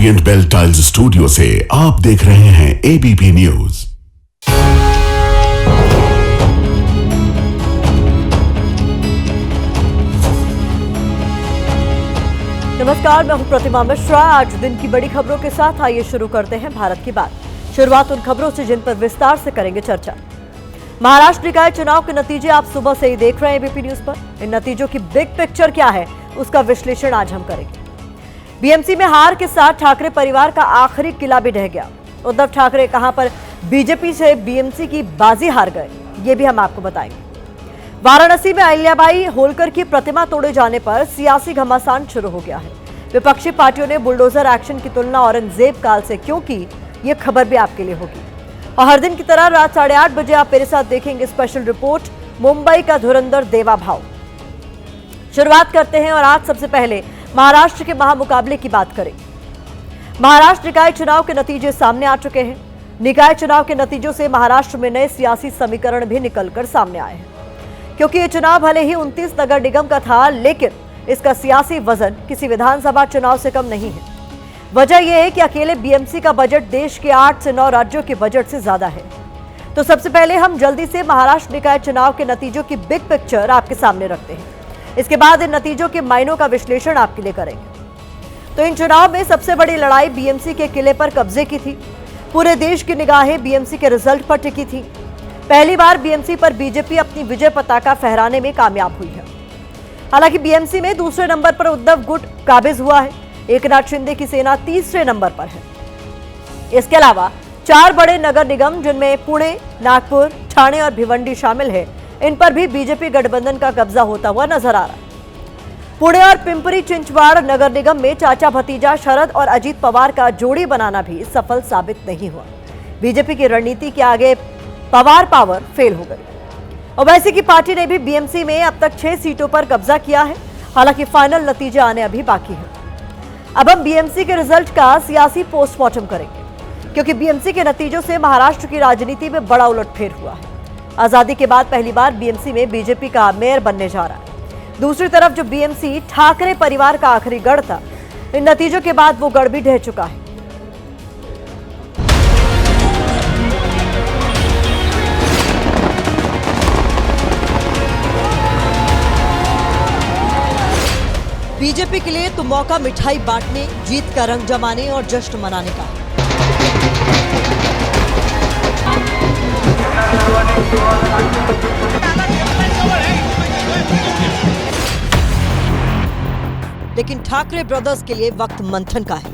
Orient bell tiles studio से आप देख रहे हैं एबीपी न्यूज। नमस्कार, मैं हूं प्रतिमा मिश्रा। आज दिन की बड़ी खबरों के साथ आइए शुरू करते हैं भारत की बात। शुरुआत उन खबरों से जिन पर विस्तार से करेंगे चर्चा। महाराष्ट्र निकाय चुनाव के नतीजे आप सुबह से ही देख रहे हैं एबीपी न्यूज पर। इन नतीजों की बिग पिक्चर क्या है, उसका विश्लेषण आज हम करेंगे। बीएमसी में हार के साथ ठाकरे परिवार का आखिरी किला भी ढह गया। उद्धव ठाकरे कहां पर बीजेपी से बीएमसी की बाजी हार गए, ये भी हम आपको बताएंगे। वाराणसी में अहिल्याबाई होलकर की प्रतिमा तोड़े जाने पर सियासी घमासान शुरू हो गया है। विपक्षी पार्टियों ने बुलडोजर एक्शन की तुलना औरंगजेब काल से क्यों की, ये खबर भी आपके लिए होगी। और हर दिन की तरह रात 8:30 बजे आप मेरे साथ देखेंगे स्पेशल रिपोर्ट मुंबई का धुरंधर देवा भाव। शुरुआत करते हैं और आज सबसे पहले महाराष्ट्र के महामुकाबले की बात करें। महाराष्ट्र निकाय चुनाव के नतीजे सामने आ चुके हैं। निकाय चुनाव के नतीजों से महाराष्ट्र में नए सियासी समीकरण भी निकलकर सामने आए हैं, क्योंकि ये चुनाव भले ही 29 नगर निगम का था, लेकिन इसका सियासी वजन किसी विधानसभा चुनाव से कम नहीं है। वजह यह है कि अकेले बीएमसी का बजट देश के 8 से 9 राज्यों के बजट से ज्यादा है। तो सबसे पहले हम जल्दी से महाराष्ट्र निकाय चुनाव के नतीजों की बिग पिक्चर आपके सामने रखते हैं। इसके बाद इन नतीजों के मायनों का विश्लेषण आपके लिए करेंगे। तो इन चुनाव में सबसे बड़ी लड़ाई बीएमसी के किले पर कब्जे की थी। पूरे देश की निगाहें बीएमसी के रिजल्ट पर टिकी थी। पहली बार बीएमसी पर बीजेपी अपनी विजय पताका फहराने में कामयाब हुई है। हालांकि बीएमसी में दूसरे नंबर पर उद्धव गुट काबिज हुआ है। एकनाथ शिंदे की सेना तीसरे नंबर पर है। इसके अलावा 4 बड़े नगर निगम, जिनमें पुणे, नागपुर, ठाणे और भिवंडी शामिल है, इन पर भी बीजेपी गठबंधन का कब्जा होता हुआ नजर आ रहा है। पुणे और पिंपरी चिंचवाड़ नगर निगम में चाचा भतीजा शरद और अजीत पवार का जोड़ी बनाना भी सफल साबित नहीं हुआ। बीजेपी की रणनीति के आगे पवार पावर फेल हो गई। ओवैसी की पार्टी ने भी बीएमसी में अब तक 6 सीटों पर कब्जा किया है। हालांकि फाइनल नतीजे आने अभी बाकी है। अब हम बीएमसी के रिजल्ट का सियासी पोस्टमार्टम करेंगे, क्योंकि बीएमसी के नतीजों से महाराष्ट्र की राजनीति में बड़ा उलटफेर हुआ है। आजादी के बाद पहली बार बीएमसी में बीजेपी का मेयर बनने जा रहा है। दूसरी तरफ जो बीएमसी ठाकरे परिवार का आखिरी गढ़ था, इन नतीजों के बाद वो गढ़ भी ढह चुका है। बीजेपी के लिए तो मौका मिठाई बांटने, जीत का रंग जमाने और जश्न मनाने का है। लेकिन ठाकरे ब्रदर्स के लिए वक्त मंथन का है।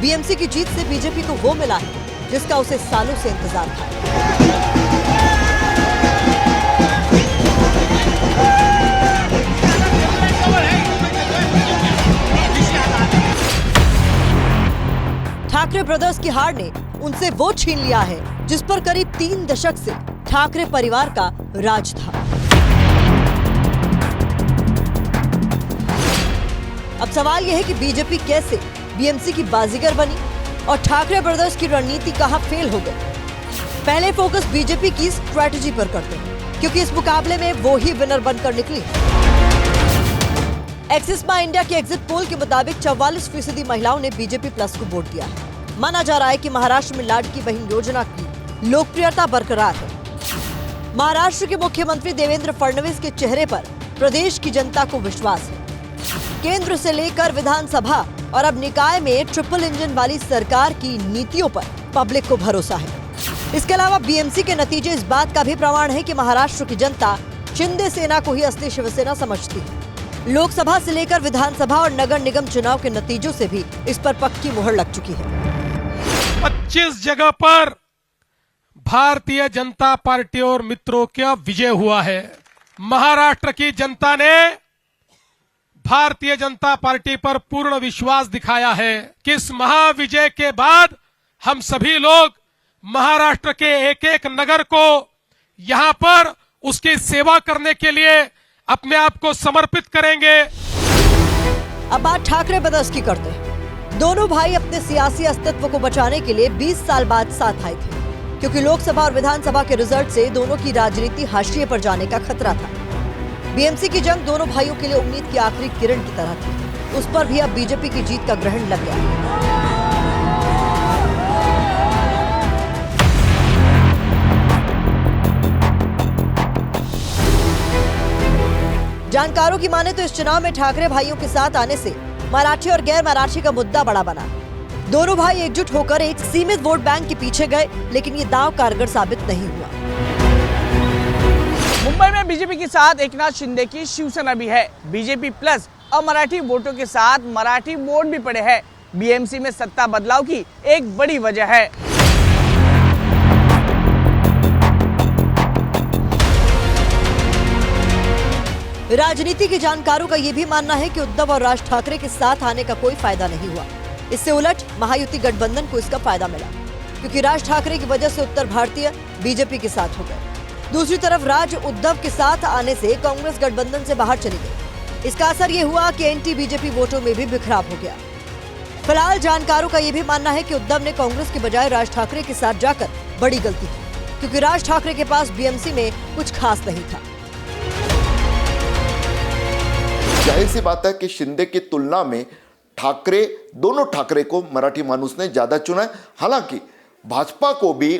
बीएमसी की जीत से बीजेपी को वो मिला है जिसका उसे सालों से इंतजार था। ठाकरे ब्रदर्स की हार ने उनसे वो छीन लिया है जिस पर करीब 3 दशक से ठाकरे परिवार का राज था। अब सवाल यह है कि बीजेपी कैसे बीएमसी की बाजीगर बनी और ठाकरे ब्रदर्स की रणनीति कहां फेल हो गई। पहले फोकस बीजेपी की स्ट्रैटेजी पर करते हैं, क्योंकि इस मुकाबले में वो ही विनर बनकर निकली। एक्सिस माई इंडिया के एग्जिट पोल के मुताबिक 44% महिलाओं ने बीजेपी प्लस को वोट दिया है। माना जा रहा है कि महाराष्ट्र में लाडकी बहन योजना की लोकप्रियता बरकरार है। महाराष्ट्र के मुख्यमंत्री देवेंद्र फडणवीस के चेहरे पर प्रदेश की जनता को विश्वास है। केंद्र से लेकर विधानसभा और अब निकाय में ट्रिपल इंजन वाली सरकार की नीतियों पर पब्लिक को भरोसा है। इसके अलावा बीएमसी के नतीजे इस बात का भी प्रमाण है कि महाराष्ट्र की जनता शिंदे सेना को ही असली शिवसेना समझती है। लोकसभा से लेकर विधानसभा और नगर निगम चुनाव के नतीजों से भी इस पर पक्की मुहर लग चुकी है। 25 जगह पर भारतीय जनता पार्टी और मित्रों का विजय हुआ है। महाराष्ट्र की जनता ने भारतीय जनता पार्टी पर पूर्ण विश्वास दिखाया है कि इस महाविजय के बाद हम सभी लोग महाराष्ट्र के एक एक नगर को यहां पर उसकी सेवा करने के लिए अपने आप को समर्पित करेंगे। अब बात ठाकरे ब्रदर्स की करते हैं। दोनों भाई अपने सियासी अस्तित्व को बचाने के लिए 20 साल बाद साथ आए थे, क्योंकि लोकसभा और विधानसभा के रिजल्ट से दोनों की राजनीति हाशिए पर जाने का खतरा था। बीएमसी की जंग दोनों भाइयों के लिए उम्मीद की आखिरी किरण की तरह थी। उस पर भी अब बीजेपी की जीत का ग्रहण लग गया। जानकारों की माने तो इस चुनाव में ठाकरे भाइयों के साथ आने से मराठी और गैर मराठी का मुद्दा बड़ा बना। दोनों भाई एकजुट होकर एक सीमित वोट बैंक के पीछे गए, लेकिन ये दांव कारगर साबित नहीं हुआ। मुंबई में बीजेपी के साथ एकनाथ शिंदे की शिवसेना भी है। बीजेपी प्लस अमराठी वोटों के साथ मराठी वोट भी पड़े हैं। बीएमसी में सत्ता बदलाव की एक बड़ी वजह है। राजनीति के जानकारों का यह भी मानना है कि उद्धव और राज ठाकरे के साथ आने का कोई फायदा नहीं हुआ। इससे उलट महायुति गठबंधन को इसका फायदा मिला, क्योंकि राज ठाकरे की वजह से उत्तर भारतीय बीजेपी के साथ हो गए। दूसरी तरफ राज उद्धव के साथ आने से कांग्रेस गठबंधन से बाहर चली गई। इसका असर ये हुआ कि एंटी बीजेपी वोटों में भी बिखराव हो गया। फिलहाल जानकारों का यह भी मानना है कि उद्धव ने कांग्रेस के बजाय राज ठाकरे के साथ जाकर बड़ी गलती की, क्योंकि राज ठाकरे के पास बीएमसी में कुछ खास नहीं था। जाहिर सी बात है कि शिंदे की तुलना में ठाकरे, दोनों ठाकरे को मराठी मानुस ने ज़्यादा चुना है। हालांकि भाजपा को भी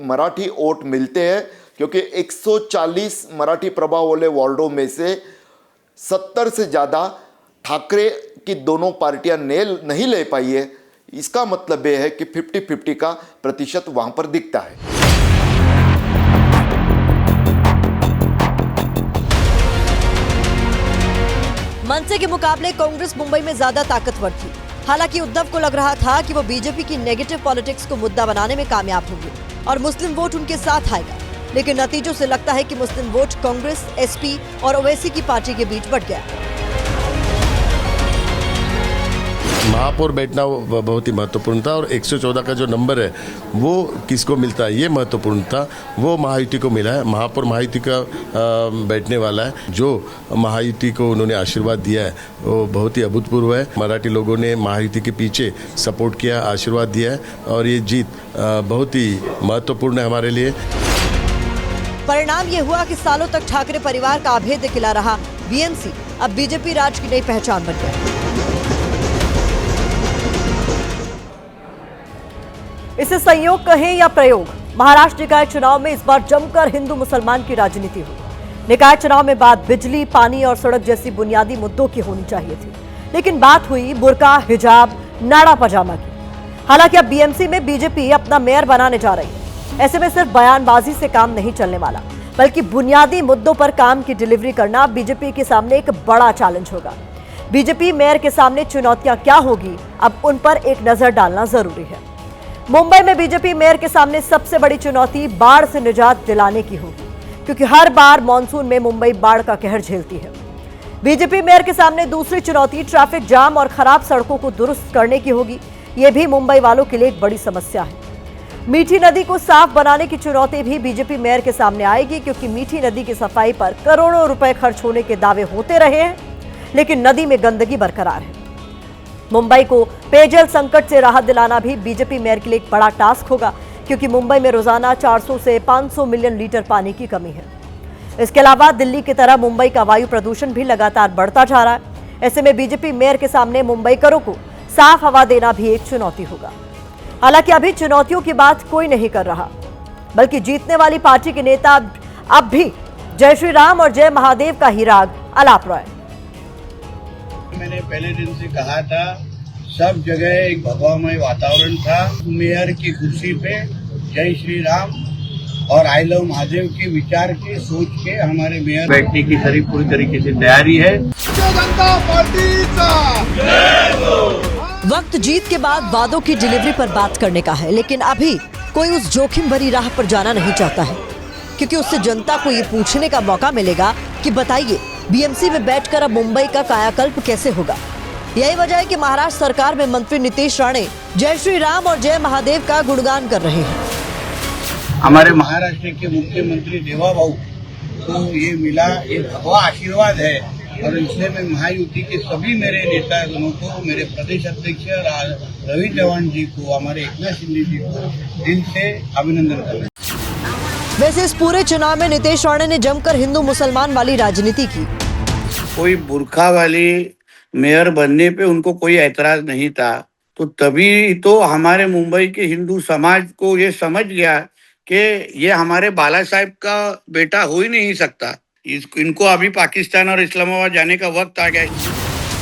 मराठी वोट मिलते हैं, क्योंकि 140 मराठी प्रभाव वाले वार्डों में से 70 से ज़्यादा ठाकरे की दोनों पार्टियां नहीं ले पाई है। इसका मतलब यह है कि 50-50 का प्रतिशत वहां पर दिखता है। मनसे के मुकाबले कांग्रेस मुंबई में ज्यादा ताकतवर थी। हालांकि उद्धव को लग रहा था कि वो बीजेपी की नेगेटिव पॉलिटिक्स को मुद्दा बनाने में कामयाब होंगे और मुस्लिम वोट उनके साथ आएगा, लेकिन नतीजों से लगता है कि मुस्लिम वोट कांग्रेस, एसपी और ओवैसी की पार्टी के बीच बंट गया। महापौर बैठना बहुत ही महत्वपूर्ण था और 114 का जो नंबर है वो किसको मिलता है ये महत्वपूर्ण था। वो महायुति को मिला है। महापौर महायुति का बैठने वाला है। जो महायुति को उन्होंने आशीर्वाद दिया है वो बहुत ही अभूतपूर्व है। मराठी लोगों ने महायुति के पीछे सपोर्ट किया, आशीर्वाद दिया है और ये जीत बहुत ही महत्वपूर्ण है हमारे लिए। परिणाम ये हुआ कि सालों तक ठाकरे परिवार का अभेद्य किला रहा बीएमसी अब बीजेपी राज की नई पहचान बन गया। इसे संयोग कहें या प्रयोग, महाराष्ट्र निकाय चुनाव में इस बार जमकर हिंदू मुसलमान की राजनीति हुई। निकाय चुनाव में बात बिजली, पानी और सड़क जैसी बुनियादी मुद्दों की होनी चाहिए थी, लेकिन बात हुई बुर्का, हिजाब, नाड़ा पजामा की। हालांकि अब बीएमसी में बीजेपी अपना मेयर बनाने जा रही है। ऐसे में सिर्फ बयानबाजी से काम नहीं चलने वाला, बल्कि बुनियादी मुद्दों पर काम की डिलीवरी करना बीजेपी के सामने एक बड़ा चैलेंज होगा। बीजेपी मेयर के सामने चुनौतियां क्या होगी, अब उन पर एक नजर डालना जरूरी है। मुंबई में बीजेपी मेयर के सामने सबसे बड़ी चुनौती बाढ़ से निजात दिलाने की होगी, क्योंकि हर बार मानसून में मुंबई बाढ़ का कहर झेलती है। बीजेपी मेयर के सामने दूसरी चुनौती ट्रैफिक जाम और खराब सड़कों को दुरुस्त करने की होगी। यह भी मुंबई वालों के लिए एक बड़ी समस्या है। मीठी नदी को साफ बनाने की चुनौती भी बीजेपी मेयर के सामने आएगी, क्योंकि मीठी नदी की सफाई पर करोड़ों रुपए खर्च होने के दावे होते रहे हैं, लेकिन नदी में गंदगी बरकरार है। मुंबई को पेयजल संकट से राहत दिलाना भी बीजेपी मेयर के लिए एक बड़ा टास्क होगा, क्योंकि मुंबई में रोजाना 400 से 500 मिलियन लीटर पानी की कमी है। इसके अलावा दिल्ली की तरह मुंबई का वायु प्रदूषण भी लगातार बढ़ता जा रहा है। ऐसे में बीजेपी मेयर के सामने मुंबईकरों को साफ हवा देना भी एक चुनौती होगा। हालांकि अभी चुनौतियों की बात कोई नहीं कर रहा, बल्कि जीतने वाली पार्टी के नेता अब भी जय श्री राम और जय महादेव का ही राग अलाप रहा है। मैंने पहले दिन से कहा था, सब जगह एक भगवामय वातावरण था। मेयर की कुर्सी पे जय श्री राम और आई लव महादेव के विचार के सोच के हमारे मेयर बैठने की सारी पूरी तरीके से तैयारी है। वक्त जीत के बाद वादों की डिलीवरी पर बात करने का है, लेकिन अभी कोई उस जोखिम भरी राह पर जाना नहीं चाहता है, क्योंकि उससे जनता को ये पूछने का मौका मिलेगा कि बताइए बीएमसी में बैठकर अब मुंबई का कायाकल्प कैसे होगा। यही वजह है कि महाराष्ट्र सरकार में मंत्री नीतीश राणे जय श्री राम और जय महादेव का गुणगान कर रहे हैं। हमारे महाराष्ट्र के मुख्यमंत्री देवाभाऊ को ये मिला, ये भगवा आशीर्वाद है और इसलिए मैं महायुति के सभी मेरे नेतागणों को, मेरे प्रदेश अध्यक्ष रवि चौहान जी को, हमारे एकनाथ शिंदे जी को दिल से अभिनंदन करता हूं। वैसे इस पूरे चुनाव में नीतीश राणे ने जमकर हिंदू मुसलमान वाली राजनीति की। कोई बुर्खा वाली मेयर बनने पे उनको कोई ऐतराज नहीं था, तो तभी तो हमारे मुंबई के हिंदू समाज को ये समझ गया कि ये हमारे बाला साहब का बेटा हो ही नहीं सकता। इनको अभी पाकिस्तान और इस्लामाबाद जाने का वक्त आ गया।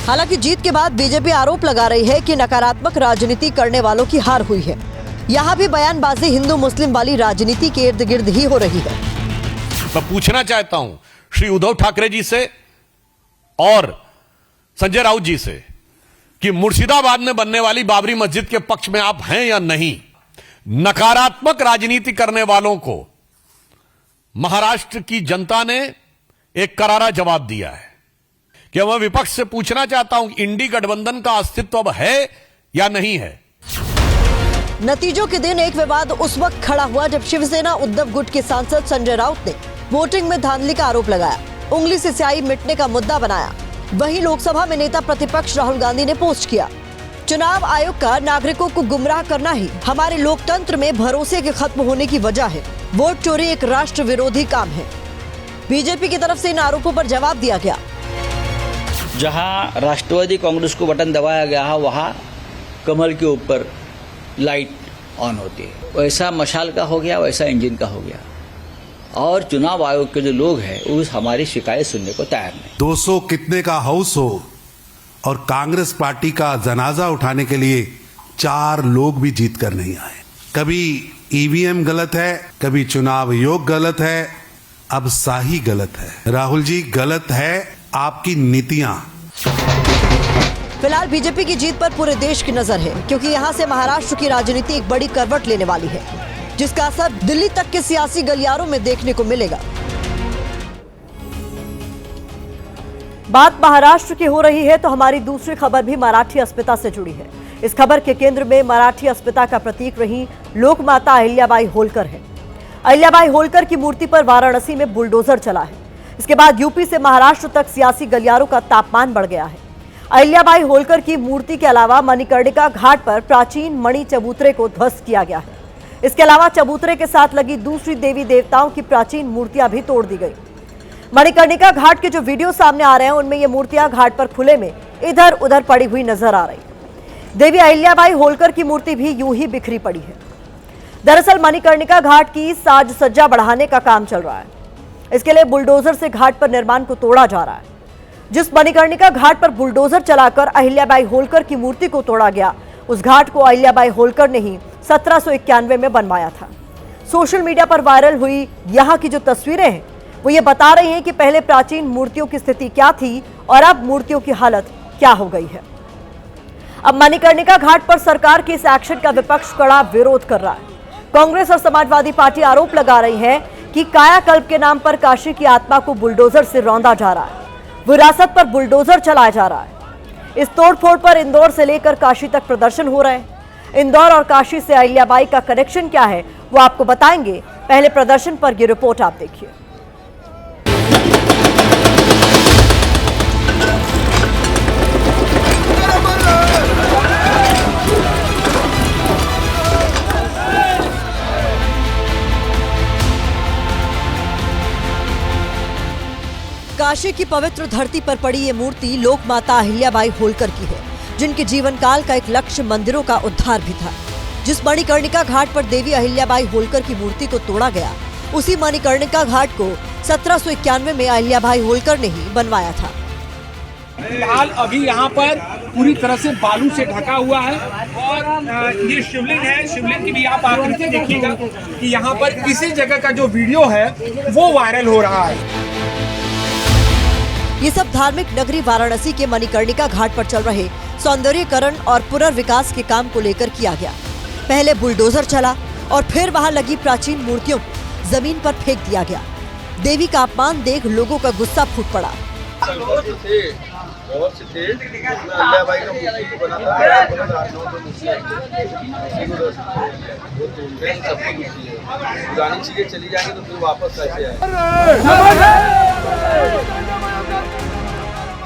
हालांकि जीत के बाद बीजेपी आरोप लगा रही है कि नकारात्मक राजनीति करने वालों की हार हुई है। यहाँ भी बयानबाजी हिंदू मुस्लिम वाली राजनीति के इर्द गिर्द ही हो रही है। मैं पूछना चाहता हूं श्री उद्धव ठाकरे जी से और संजय राउत जी से कि मुर्शिदाबाद में बनने वाली बाबरी मस्जिद के पक्ष में आप हैं या नहीं। नकारात्मक राजनीति करने वालों को महाराष्ट्र की जनता ने एक करारा जवाब दिया है। क्या मैं विपक्ष से पूछना चाहता हूं कि इंडी गठबंधन का अस्तित्व अब है या नहीं है। नतीजों के दिन एक विवाद उस वक्त खड़ा हुआ जब शिवसेना उद्धव गुट के सांसद संजय राउत ने वोटिंग में धांधली का आरोप लगाया, उंगली से स्याही मिटने का मुद्दा बनाया। वहीं लोकसभा में नेता प्रतिपक्ष राहुल गांधी ने पोस्ट किया, चुनाव आयोग का नागरिकों को गुमराह करना ही हमारे लोकतंत्र में भरोसे के खत्म होने की वजह है। वोट चोरी एक राष्ट्र विरोधी काम है। बीजेपी की तरफ से इन आरोपों पर जवाब दिया गया। जहां राष्ट्रवादी कांग्रेस को बटन दबाया गया है वहां कमल के ऊपर लाइट ऑन होती है। वैसा मशाल का हो गया, वैसा इंजन का हो गया। और चुनाव आयोग के जो लोग हैं वो हमारी शिकायत सुनने को तैयार नहीं। 200 कितने का हाउस हो और कांग्रेस पार्टी का जनाजा उठाने के लिए 4 लोग भी जीत कर नहीं आए। कभी ईवीएम गलत है, कभी चुनाव आयोग गलत है, अब शाही गलत है। राहुल जी, गलत है आपकी नीतियां। फिलहाल बीजेपी की जीत पर पूरे देश की नजर है, क्योंकि यहां से महाराष्ट्र की राजनीति एक बड़ी करवट लेने वाली है, जिसका असर दिल्ली तक के सियासी गलियारों में देखने को मिलेगा। बात महाराष्ट्र की हो रही है तो हमारी दूसरी खबर भी मराठी अस्मिता से जुड़ी है। इस खबर के केंद्र में मराठी अस्मिता का प्रतीक रही लोकमाता अहिल्याबाई होलकर है। अहिल्याबाई होलकर की मूर्ति पर वाराणसी में बुलडोजर चला है। इसके बाद यूपी से महाराष्ट्र तक सियासी गलियारों का तापमान बढ़ गया है। अहिल्याबाई होलकर की मूर्ति के अलावा मणिकर्णिका घाट पर प्राचीन मणि चबूतरे को ध्वस्त किया गया है। इसके अलावा चबूतरे के साथ लगी दूसरी देवी देवताओं की प्राचीन मूर्तियां भी तोड़ दी गई। मणिकर्णिका घाट के जो वीडियो सामने आ रहे हैं उनमें ये मूर्तियां घाट पर खुले में इधर उधर पड़ी हुई नजर आ रही। देवी अहिल्याबाई होलकर की मूर्ति भी यूं ही बिखरी पड़ी है। दरअसल मणिकर्णिका घाट की साज सज्जा बढ़ाने का काम चल रहा है। इसके लिए बुलडोजर से घाट पर निर्माण को तोड़ा जा रहा है। जिस मणिकर्णिका घाट पर बुलडोजर चलाकर अहिल्याबाई होलकर की मूर्ति को तोड़ा गया, उस घाट को अहिल्याबाई होलकर ने ही 1791 में बनवाया था। सोशल मीडिया पर वायरल हुई यहाँ की जो तस्वीरें हैं वो ये बता रही हैं कि पहले प्राचीन मूर्तियों की स्थिति क्या थी और अब मूर्तियों की हालत क्या हो गई है। अब मणिकर्णिका घाट पर सरकार के इस एक्शन का विपक्ष कड़ा विरोध कर रहा है। कांग्रेस और समाजवादी पार्टी आरोप लगा रही है कि कायाकल्प के नाम पर काशी की आत्मा को बुलडोजर से रौंदा जा रहा है, विरासत पर बुलडोजर चलाया जा रहा है। इस तोड़फोड़ पर इंदौर से लेकर काशी तक प्रदर्शन हो रहे हैं। इंदौर और काशी से अहिल्याबाई का कनेक्शन क्या है वो आपको बताएंगे। पहले प्रदर्शन पर ये रिपोर्ट आप देखिए। काशी की पवित्र धरती पर पड़ी ये मूर्ति लोक माता अहिल्याबाई होलकर की है, जिनके जीवन काल का एक लक्ष्य मंदिरों का उद्धार भी था। जिस मणिकर्णिका घाट पर देवी अहिल्याबाई होलकर की मूर्ति को तोड़ा गया, उसी मणिकर्णिका घाट को 1791 में अहिल्याबाई होलकर ने ही बनवाया था। फिलहाल अभी यहाँ पर पूरी तरह से बालू से ढका हुआ है और ये शिवलिंग है। शिवलिंग की भी आप आकृति देखिएगा कि यहाँ पर किसी जगह का जो वीडियो है वो वायरल हो रहा है। ये सब धार्मिक नगरी वाराणसी के मणिकर्णिका घाट पर चल रहे सौंदर्यीकरण और पुनर्विकास के काम को लेकर किया गया। पहले बुलडोजर चला और फिर वहां लगी प्राचीन मूर्तियों को जमीन पर फेंक दिया गया। देवी का अपमान देख लोगों का गुस्सा फूट पड़ा। पुरानी चीजें चली जाएंगी तो फिर वापस कैसे आए।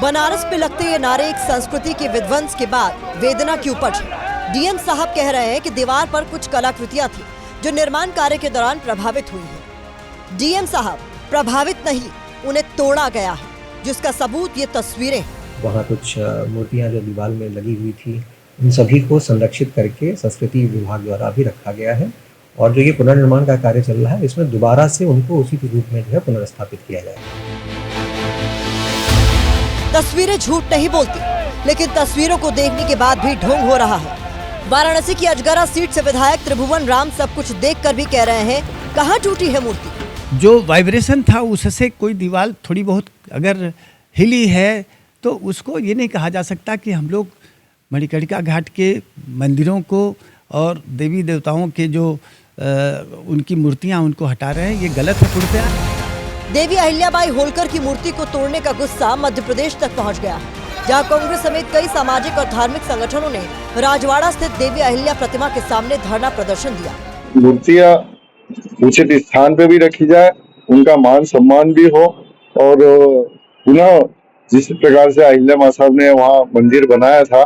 बनारस पे लगते ये नारे एक संस्कृति के विध्वंस के बाद वेदना की उपज है। डीएम साहब कह रहे हैं कि दीवार पर कुछ कलाकृतियां थी जो निर्माण कार्य के दौरान प्रभावित हुई हैं। डीएम साहब प्रभावित नहीं, उन्हें तोड़ा गया है। जिसका सबूत ये तस्वीरें। वहाँ कुछ मूर्तियाँ जो दीवार में लगी हुई थी, इन सभी को संरक्षित करके संस्कृति विभाग द्वारा भी रखा गया है और जो ये पुनर्निर्माण का कार्य चल रहा है इसमें दोबारा से उनको उसी रूप में जो है पुनर्स्थापित किया जाएगा। तस्वीरें झूठ नहीं बोलती, लेकिन तस्वीरों को देखने के बाद भी ढोंग हो रहा है। वाराणसी की अजगरा सीट से विधायक त्रिभुवन राम सब कुछ देखकर भी कह रहे हैं, कहाँ टूटी है मूर्ति। जो वाइब्रेशन था उससे कोई दीवार थोड़ी बहुत अगर हिली है तो उसको ये नहीं कहा जा सकता कि हम लोग मणिकर्णिका घाट के मंदिरों को और देवी देवताओं के जो उनकी मूर्तियां उनको हटा रहे हैं, ये गलत है पूर्णतया। देवी अहिल्याबाई होलकर की मूर्ति को तोड़ने का गुस्सा मध्य प्रदेश तक पहुंच गया, जहां कांग्रेस समेत कई सामाजिक और धार्मिक संगठनों ने राजवाड़ा स्थित देवी अहिल्या प्रतिमा के सामने धरना प्रदर्शन दिया। मूर्तियां उचित स्थान पे भी रखी जाए, उनका मान सम्मान भी हो और पुनः जिस प्रकार से अहिल्या माँ साहब ने वहाँ मंदिर बनाया था,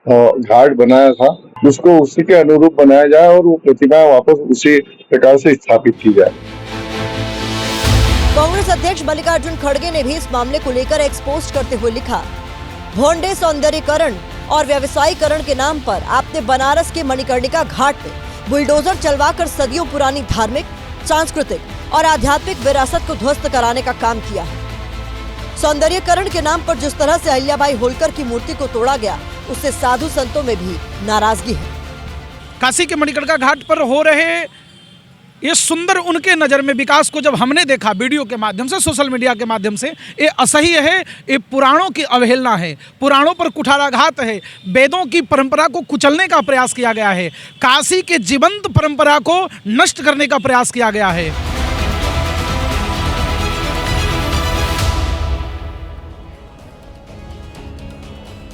घाट बनाया था, उसको उसी के अनुरूप बनाया जाए और वो प्रतिमा वापस उसी प्रकार से स्थापित की जाए। कांग्रेस अध्यक्ष मल्लिकार्जुन खड़गे ने भी इस मामले को लेकर एक्सपोज करते हुए लिखा, भोंडे सौंदर्यीकरण और व्यवसायीकरण के नाम पर आपने बनारस के मणिकर्णिका घाट पे बुलडोजर चलवाकर सदियों पुरानी धार्मिक, सांस्कृतिक और आध्यात्मिक विरासत को ध्वस्त कराने का काम किया है। सौंदर्यीकरण के नाम पर जिस तरह से अहिल्याबाई होलकर की मूर्ति को तोड़ा गया, उससे साधु संतों में भी नाराजगी है। काशी के मणिकर्णिका घाट पर हो रहे ये सुंदर उनके नज़र में विकास को जब हमने देखा वीडियो के माध्यम से, सोशल मीडिया के माध्यम से, ये असह्य है, ये पुराणों की अवहेलना है, पुराणों पर कुठाराघात है, वेदों की परंपरा को कुचलने का प्रयास किया गया है, काशी के जीवंत परंपरा को नष्ट करने का प्रयास किया गया है।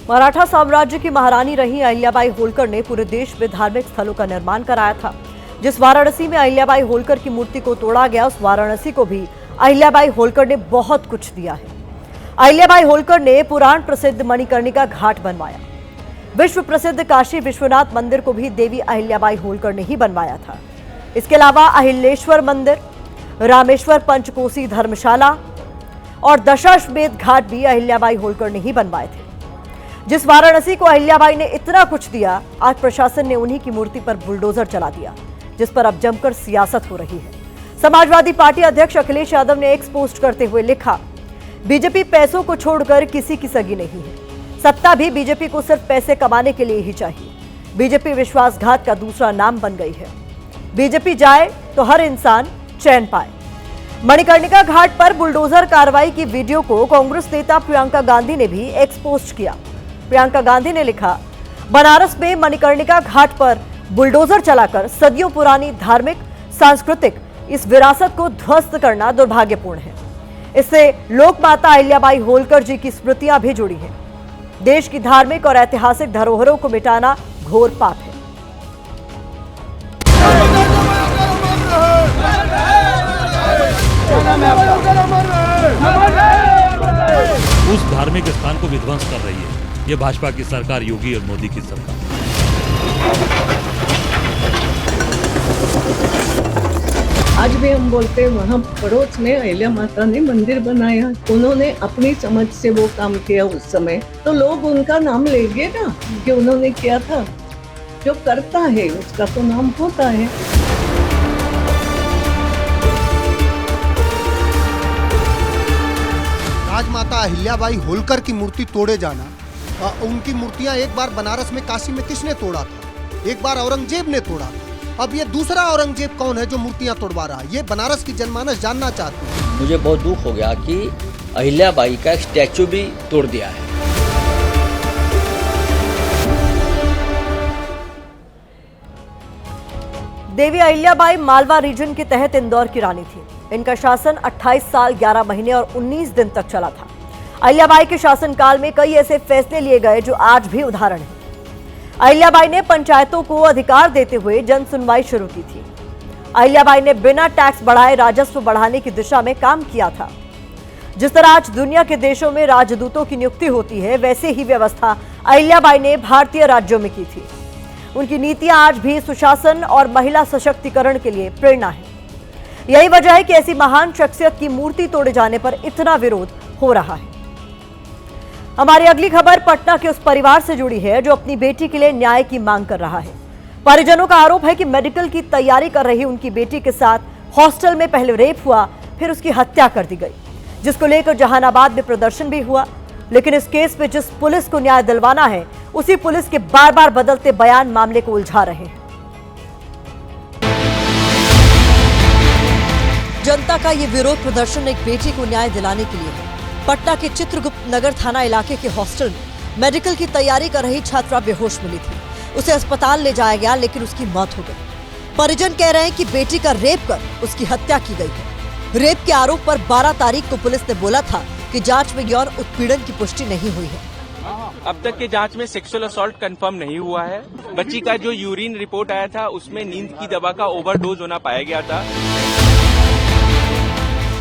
मराठा साम्राज्य की महारानी रही अहिल्याबाई होलकर ने पूरे देश में धार्मिक स्थलों का निर्माण कराया था। जिस वाराणसी में अहिल्याबाई होलकर की मूर्ति को तोड़ा गया, उस वाराणसी को भी अहिल्याबाई होलकर ने बहुत कुछ दिया है। अहिल्याबाई होलकर ने पुराण प्रसिद्ध मणिकर्णिका घाट बनवाया। विश्व प्रसिद्ध काशी विश्वनाथ मंदिर को भी देवी अहिल्याबाई होलकर ने ही बनवाया था। इसके अलावा अहिलेश्वर मंदिर, रामेश्वर पंचकोसी धर्मशाला और दशाश्वमेध घाट भी अहिल्याबाई होलकर ने ही बनवाए थे। जिस वाराणसी को अहिल्याबाई ने इतना कुछ दिया, आज प्रशासन ने उन्हीं की मूर्ति पर बुलडोजर चला दिया, जिस पर अब जमकर सियासत हो रही है। समाजवादी पार्टी अध्यक्ष अखिलेश यादव ने एक्स पोस्ट करते हुए लिखा, बीजेपी पैसों को छोड़कर किसी की सगी नहीं है। सत्ता भी बीजेपी को सिर्फ पैसे कमाने के लिए ही चाहिए। बीजेपी विश्वासघात का दूसरा नाम बन गई है। बीजेपी जाए तो हर इंसान चैन पाए। मणिकर्णिका घाट पर बुलडोजर कार्रवाई की वीडियो को कांग्रेस नेता प्रियंका गांधी ने भी एक्स पोस्ट किया। प्रियंका गांधी ने लिखा, बनारस में मणिकर्णिका घाट पर बुलडोजर चलाकर सदियों पुरानी धार्मिक, सांस्कृतिक इस विरासत को ध्वस्त करना दुर्भाग्यपूर्ण है। इससे लोक माता अहिल्याबाई होलकर जी की स्मृतियां भी जुड़ी हैं। देश की धार्मिक और ऐतिहासिक धरोहरों को मिटाना घोर पाप है। उस धार्मिक स्थान को विध्वंस कर रही है ये भाजपा की सरकार, योगी और मोदी की सरकार। आज भी हम बोलते हैं, वहाँ पड़ोस में अहिल्या माता ने मंदिर बनाया, उन्होंने अपनी समझ से वो काम किया उस समय, तो लोग उनका नाम लेंगे ना कि उन्होंने किया था। जो करता है उसका तो नाम होता है। राजमाता अहिल्याबाई होलकर की मूर्ति तोड़े जाना, उनकी मूर्तियां एक बार बनारस में, काशी में किसने तोड़ा था? एक बार औरंगजेब ने तोड़ा था। अब ये दूसरा औरंगजेब कौन है जो मूर्तियां तोड़वा रहा है? ये बनारस की जनमानस जानना चाहती है। मुझे बहुत दुख हो गया कि अहिल्याबाई का एक स्टैचू भी तोड़ दिया है। देवी अहिल्याबाई मालवा रीजन के तहत इंदौर की रानी थी। इनका शासन 28 साल 11 महीने और 19 दिन तक चला था। अहिल्याबाई के शासनकाल में कई ऐसे फैसले लिए गए जो आज भी उदाहरण हैं। अहिल्याबाई ने पंचायतों को अधिकार देते हुए जन सुनवाई शुरू की थी। अहिल्याबाई ने बिना टैक्स बढ़ाए राजस्व बढ़ाने की दिशा में काम किया था। जिस तरह आज दुनिया के देशों में राजदूतों की नियुक्ति होती है, वैसे ही व्यवस्था अहिल्याबाई ने भारतीय राज्यों में की थी। उनकी नीतियां आज भी सुशासन और महिला सशक्तिकरण के लिए प्रेरणा है। यही वजह है कि ऐसी महान शख्सियत की मूर्ति तोड़े जाने पर इतना विरोध हो रहा है। हमारी अगली खबर पटना के उस परिवार से जुड़ी है जो अपनी बेटी के लिए न्याय की मांग कर रहा है। परिजनों का आरोप है कि मेडिकल की तैयारी कर रही उनकी बेटी के साथ हॉस्टल में पहले रेप हुआ, फिर उसकी हत्या कर दी गई, जिसको लेकर जहानाबाद में प्रदर्शन भी हुआ। लेकिन इस केस में जिस पुलिस को न्याय दिलवाना है, उसी पुलिस के बार बार बदलते बयान मामले को उलझा रहे हैं। जनता का ये विरोध प्रदर्शन एक बेटी को न्याय दिलाने के लिए है। पटना के चित्रगुप्त नगर थाना इलाके के हॉस्टल में मेडिकल की तैयारी कर रही छात्रा बेहोश मिली थी। उसे अस्पताल ले जाया गया, लेकिन उसकी मौत हो गई। परिजन कह रहे हैं कि बेटी का रेप कर उसकी हत्या की गई है। रेप के आरोप पर 12 तारीख को पुलिस ने बोला था कि जांच में यौन उत्पीड़न की पुष्टि नहीं हुई है। अब तक के जांच में सेक्सुअल असॉल्ट कंफर्म नहीं हुआ है। बच्ची का जो यूरिन रिपोर्ट आया था उसमें नींद की दवा का ओवरडोज होना पाया गया था।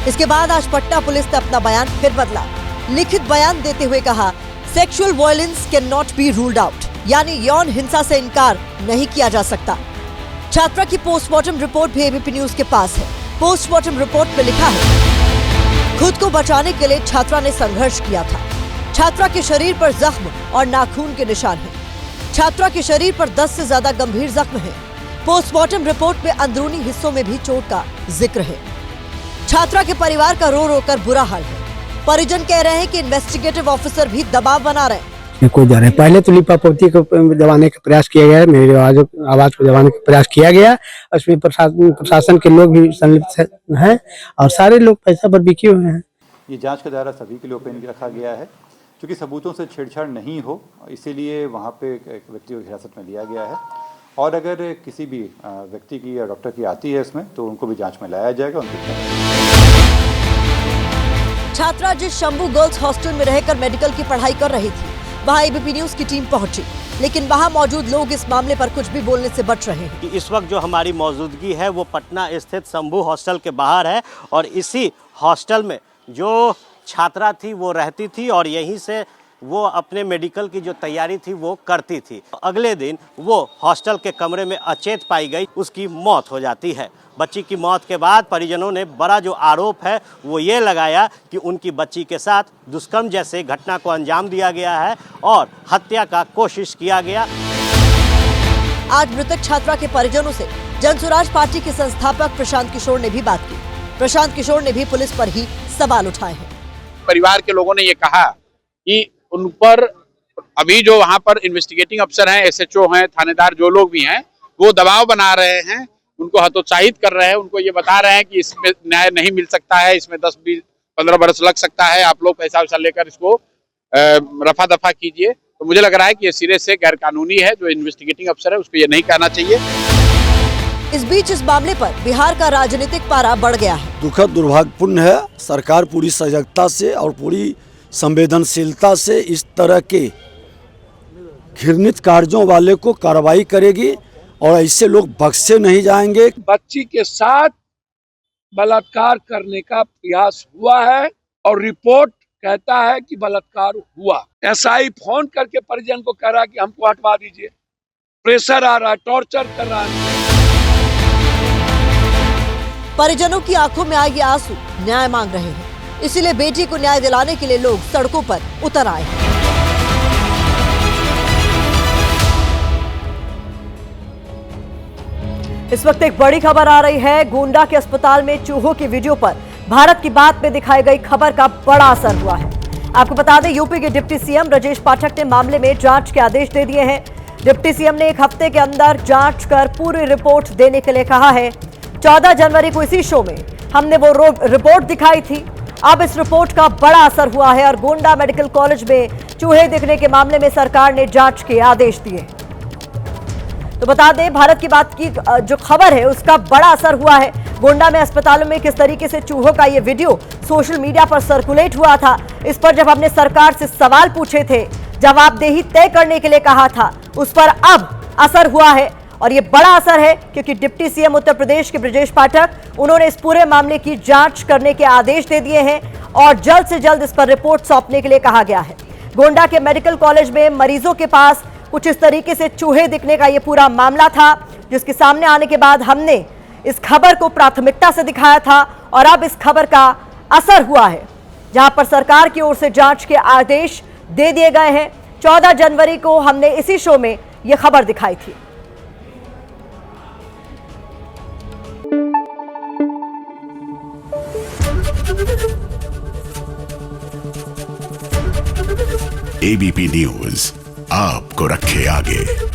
इसके बाद आज पटना पुलिस ने अपना बयान फिर बदला। लिखित बयान देते हुए कहा, sexual violence can not be ruled out, यानी यौन हिंसा से इनकार नहीं किया जा सकता। छात्रा की पोस्टमार्टम रिपोर्ट भी एबीपी न्यूज के पास है। पोस्टमार्टम रिपोर्ट में लिखा है, खुद को बचाने के लिए छात्रा ने संघर्ष किया था। छात्रा के शरीर पर जख्म और नाखून के निशान हैं। छात्रा के शरीर पर 10 से ज्यादा गंभीर जख्म हैं। पोस्टमार्टम रिपोर्ट में अंदरूनी हिस्सों में भी चोट का जिक्र है। छात्रा के परिवार का रो रो कर बुरा हाल है। परिजन कह रहे हैं कि इन्वेस्टिगेटिव ऑफिसर भी दबाव बना रहे हैं। कोई जा रहे हैं। पहले तो लिपापोती को दबाने का प्रयास किया गया है, मेरी आवाज को दबाने का प्रयास किया गया। उसमें प्रशासन के लोग भी संलिप्त हैं और सारे लोग पैसा पर बिके हुए हैं। ये जांच का दायरा सभी के लिए ओपन रखा गया है, क्योंकि सबूतों से छेड़छाड़ नहीं हो, इसीलिए वहाँ पे एक व्यक्ति को हिरासत में लिया गया है। और अगर किसी भी व्यक्ति की या डॉक्टर की आती है इसमें, तो उनको भी जांच में लाया जाएगा। छात्रा जिस शंभू गर्ल्स हॉस्टल में रहकर मेडिकल की पढ़ाई कर रही थी, वहां एबीपी न्यूज की टीम पहुंची, लेकिन वहां मौजूद लोग इस मामले पर कुछ भी बोलने से बच रहे हैं। इस वक्त जो हमारी मौजूदगी है वो पटना स्थित शंभू हॉस्टल के बाहर है और इसी हॉस्टल में जो छात्रा थी वो रहती थी और यहीं से वो अपने मेडिकल की जो तैयारी थी वो करती थी। अगले दिन वो हॉस्टल के कमरे में अचेत पाई गई, उसकी मौत हो जाती है। बच्ची की मौत के बाद परिजनों ने बड़ा जो आरोप है वो ये लगाया कि उनकी बच्ची के साथ दुष्कर्म जैसे घटना को अंजाम दिया गया है और हत्या का कोशिश किया गया। आज मृतक छात्रा के परिजनों से जनसुराज पार्टी के संस्थापक प्रशांत किशोर ने भी बात की। प्रशांत किशोर ने भी पुलिस पर ही सवाल उठाए हैं। परिवार के लोगों ने ये कहा कि उन पर अभी जो वहाँ पर इन्वेस्टिगेटिंग अफसर हैं, एसएचओ हैं, थानेदार जो लोग भी हैं, वो दबाव बना रहे हैं, उनको हतोत्साहित कर रहे हैं, उनको ये बता रहे हैं कि इसमें न्याय नहीं मिल सकता है, इसमें 10-15 बरस लग सकता है, आप लोग पैसा वैसा लेकर इसको रफा दफा कीजिए। तो मुझे लग रहा है कि ये सिरे से गैर कानूनी है। जो इन्वेस्टिगेटिंग अफसर है उसको ये नहीं कहना चाहिए। इस बीच इस मामले पर बिहार का राजनीतिक पारा बढ़ गया है। दुखद दुर्भाग्यपूर्ण है। सरकार पूरी सजगता से और पूरी संवेदनशीलता से इस तरह के घृणित कार्यों वाले को कार्रवाई करेगी और ऐसे लोग बख्शे नहीं जाएंगे। बच्ची के साथ बलात्कार करने का प्रयास हुआ है और रिपोर्ट कहता है कि बलात्कार हुआ। एसआई फोन करके परिजन को कह रहा है कि हमको हटवा दीजिए, प्रेशर आ रहा है, टॉर्चर कर रहा है। परिजनों की आंखों में आए ये आंसू न्याय मांग रहे हैं, इसीलिए बेटी को न्याय दिलाने के लिए लोग सड़कों पर उतर आए हैं। इस वक्त एक बड़ी खबर आ रही है। गोंडा के अस्पताल में चूहों की वीडियो पर भारत की बात में दिखाई गई खबर का बड़ा असर हुआ है। आपको बता दें, यूपी के डिप्टी सीएम ब्रजेश पाठक ने मामले में जांच के आदेश दे दिए हैं। डिप्टी सीएम ने 1 हफ्ते के अंदर जांच कर पूरी रिपोर्ट देने के लिए कहा है। 14 जनवरी को इसी शो में हमने वो रिपोर्ट दिखाई थी। अब इस रिपोर्ट का बड़ा असर हुआ है और गोंडा मेडिकल कॉलेज में चूहे दिखने के मामले में सरकार ने जांच के आदेश दिए। तो बता दें, भारत की बात की जो खबर है उसका बड़ा असर हुआ है। गोंडा में अस्पतालों में किस तरीके से चूहों का ये वीडियो सोशल मीडिया पर सर्कुलेट हुआ था, इस पर जब हमने सरकार से सवाल पूछे थे, जवाबदेही तय करने के लिए कहा था, उस पर अब असर हुआ है। और ये बड़ा असर है क्योंकि डिप्टी सीएम उत्तर प्रदेश के ब्रजेश पाठक, उन्होंने इस पूरे मामले की जांच करने के आदेश दे दिए हैं और जल्द से जल्द इस पर रिपोर्ट सौंपने के लिए कहा गया है। गोंडा के मेडिकल कॉलेज में मरीजों के पास कुछ इस तरीके से चूहे दिखने का ये पूरा मामला था, जिसके सामने आने के बाद हमने इस खबर को प्राथमिकता से दिखाया था और अब इस खबर का असर हुआ है, जहां पर सरकार की ओर से जांच के आदेश दे दिए गए हैं। 14 जनवरी को हमने इसी शो में यह खबर दिखाई थी। एबीपी न्यूज आपको रखे आगे।